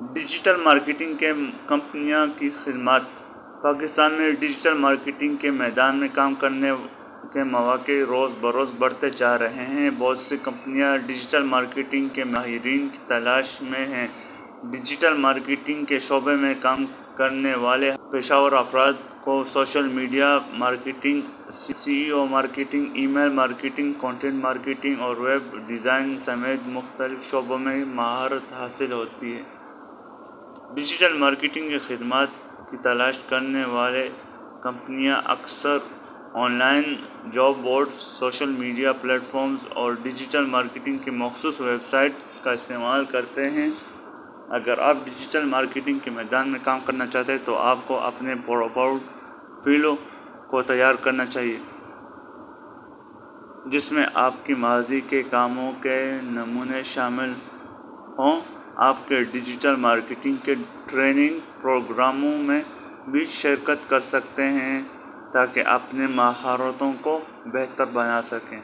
Digital marketing کے کمپنیاں کی خدمات۔ پاکستان میں ڈیجیٹل مارکیٹنگ کے میدان میں کام کرنے کے مواقع روز بروز بڑھتے جا رہے ہیں۔ بہت سی کمپنیاں ڈیجیٹل مارکیٹنگ کے ماہرین کی تلاش میں ہیں۔ ڈیجیٹل مارکیٹنگ کے شعبے میں کام کرنے والے پیشہ ور افراد کو social media marketing, SEO marketing, email marketing, content marketing اور ویب ڈیزائن سمیت مختلف شعبوں میں مہارت حاصل ہوتی ہے۔ ڈیجیٹل مارکیٹنگ کی خدمات کی تلاش کرنے والے کمپنیاں اکثر online job boards, social media platforms اور ڈیجیٹل مارکیٹنگ کی مخصوص ویب سائٹس کا استعمال کرتے ہیں۔ اگر آپ ڈیجیٹل مارکیٹنگ کے میدان میں کام کرنا چاہتے ہیں تو آپ کو اپنے پورٹ فولیو کو تیار کرنا چاہیے، جس میں آپ کی ماضی کے کاموں کے نمونے شامل ہوں۔ آپ کے ڈیجیٹل مارکیٹنگ کے ٹریننگ پروگراموں میں بھی شرکت کر سکتے ہیں تاکہ اپنی مہارتوں کو بہتر بنا سکیں۔